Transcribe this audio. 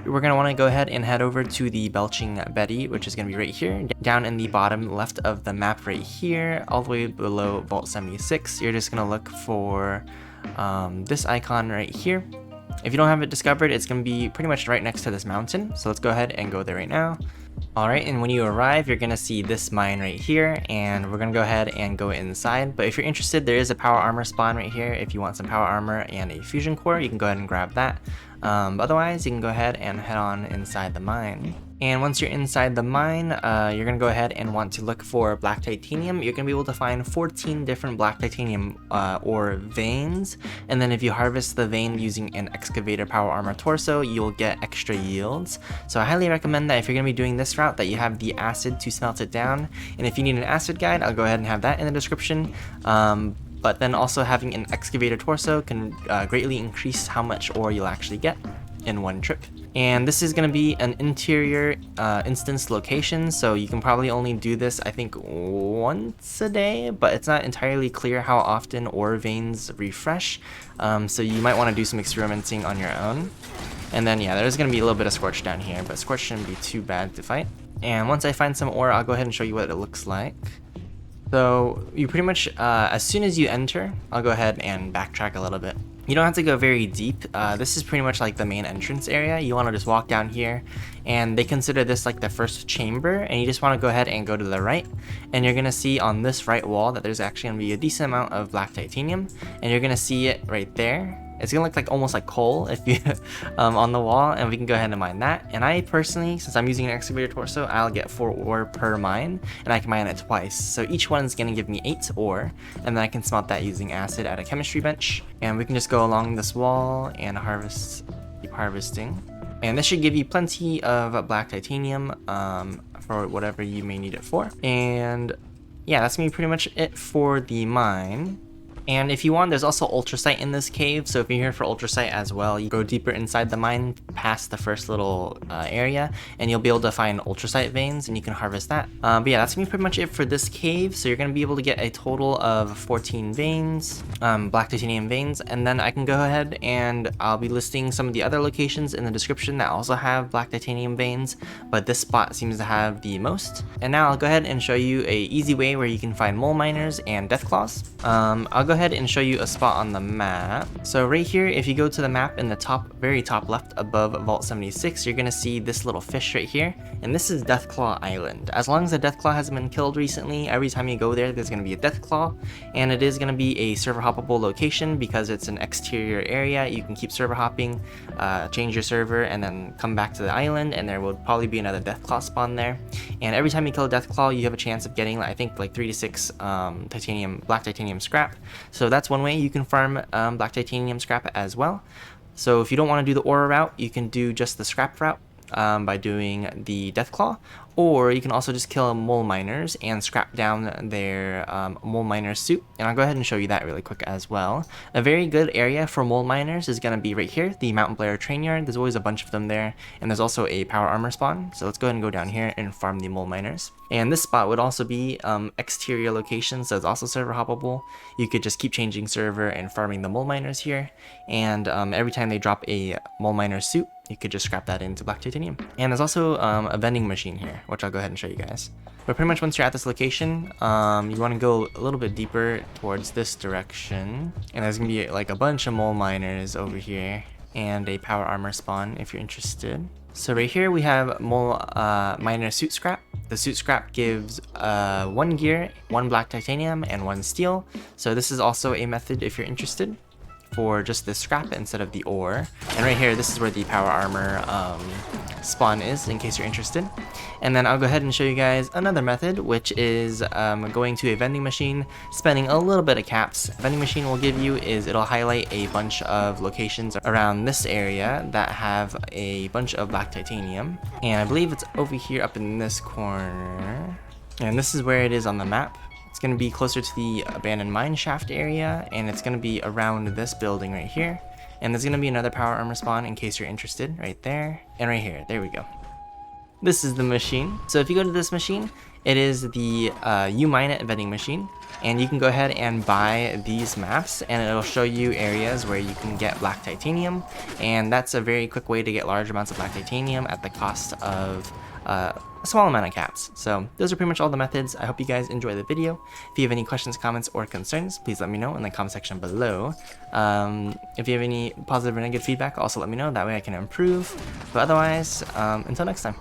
we're going to want to go ahead and head over to the Belching Betty, which is going to be right here, down in the bottom left of the map right here, all the way below Vault 76. You're just going to look for this icon right here. If you don't have it discovered, it's going to be pretty much right next to this mountain. So let's go ahead and go there right now. Alright, and when you arrive, you're going to see this mine right here, and we're going to go ahead and go inside. But if you're interested, there is a power armor spawn right here. If you want some power armor and a fusion core, you can go ahead and grab that. Otherwise, you can go ahead and head on inside the mine. And once you're inside the mine, you're going to go ahead and want to look for black titanium. You're going to be able to find 14 different black titanium ore veins. And then if you harvest the vein using an Excavator Power Armor Torso, you'll get extra yields. So I highly recommend that if you're going to be doing this route, that you have the acid to smelt it down. And if you need an acid guide, I'll go ahead and have that in the description. But then also having an Excavator Torso can greatly increase how much ore you'll actually get in one trip. And this is going to be an interior instance location, so you can probably only do this, I think, once a day, but it's not entirely clear how often ore veins refresh, so you might want to do some experimenting on your own. And then yeah, there's going to be a little bit of Scorch down here, but Scorch shouldn't be too bad to fight. And once I find some ore, I'll go ahead and show you what it looks like. So you pretty much, as soon as you enter, I'll go ahead and backtrack a little bit. You don't have to go very deep. This is pretty much like the main entrance area. You want to just walk down here, and they consider this like the first chamber, and you just want to go ahead and go to the right, and you're going to see on this right wall that there's actually going to be a decent amount of black titanium, and you're going to see it right there. It's gonna look like almost like coal if you on the wall, and we can go ahead and mine that. And I personally, since I'm using an Excavator Torso, I'll get 4 ore per mine, and I can mine it twice. So each one's gonna give me 8 ore, and then I can smelt that using acid at a chemistry bench. And we can just go along this wall and keep harvesting. And this should give you plenty of black titanium for whatever you may need it for. And yeah, that's gonna be pretty much it for the mine. And if you want, there's also ultracite in this cave, so if you're here for ultracite as well, you go deeper inside the mine past the first little area, and you'll be able to find ultracite veins, and you can harvest that. But yeah, that's gonna be pretty much it for this cave. So you're gonna be able to get a total of 14 veins, black titanium veins, and then I can go ahead and I'll be listing some of the other locations in the description that also have black titanium veins, but this spot seems to have the most. And now I'll go ahead and show you a easy way where you can find mole miners and Deathclaws. I'll go ahead and show you a spot on the map. So right here, if you go to the map in the very top left above Vault 76, you're gonna see this little fish right here, and this is Deathclaw Island. As long as the Deathclaw hasn't been killed recently, every time you go there, there's gonna be a Deathclaw, and it is gonna be a server hoppable location because it's an exterior area. You can keep server hopping, change your server, and then come back to the island, and there will probably be another Deathclaw spawn there. And every time you kill a Deathclaw, you have a chance of getting, I think, like 3 to 6 black titanium scrap. So that's one way you can farm black titanium scrap as well. So if you don't want to do the ore route, you can do just the scrap route by doing the Deathclaw, or you can also just kill mole miners and scrap down their mole miner suit, and I'll go ahead and show you that really quick as well. A very good area for mole miners is going to be right here, the Mount Blair Trainyard. There's always a bunch of them there, and there's also a power armor spawn, so let's go ahead and go down here and farm the mole miners. And this spot would also be exterior location, so it's also server hoppable. You could just keep changing server and farming the mole miners here, and every time they drop a mole miner suit, you could just scrap that into black titanium. And there's also a vending machine here, which I'll go ahead and show you guys. But pretty much once you're at this location, you want to go a little bit deeper towards this direction, and there's gonna be like a bunch of mole miners over here and a power armor spawn if you're interested. So right here we have mole miner suit scrap. The suit scrap gives 1 gear, 1 black titanium, and 1 steel. So this is also a method if you're interested for just the scrap instead of the ore. And right here, this is where the power armor spawn is, in case you're interested. And then I'll go ahead and show you guys another method, which is going to a vending machine, spending a little bit of caps. Vending machine will give you is it'll highlight a bunch of locations around this area that have a bunch of black titanium, and I believe it's over here up in this corner, and this is where it is on the map. It's going to be closer to the abandoned mine shaft area, and it's going to be around this building right here. And there's going to be another power armor spawn in case you're interested, right there, and right here. There we go. This is the machine. So if you go to this machine, it is the U-Mine It vending machine. and you can go ahead and buy these maps, and it'll show you areas where you can get black titanium, and that's a very quick way to get large amounts of black titanium at the cost of a small amount of caps. So those are pretty much all the methods. I hope you guys enjoy the video. If you have any questions, comments, or concerns, please let me know in the comment section below. If you have any positive or negative feedback, also let me know. That way I can improve. But otherwise, until next time.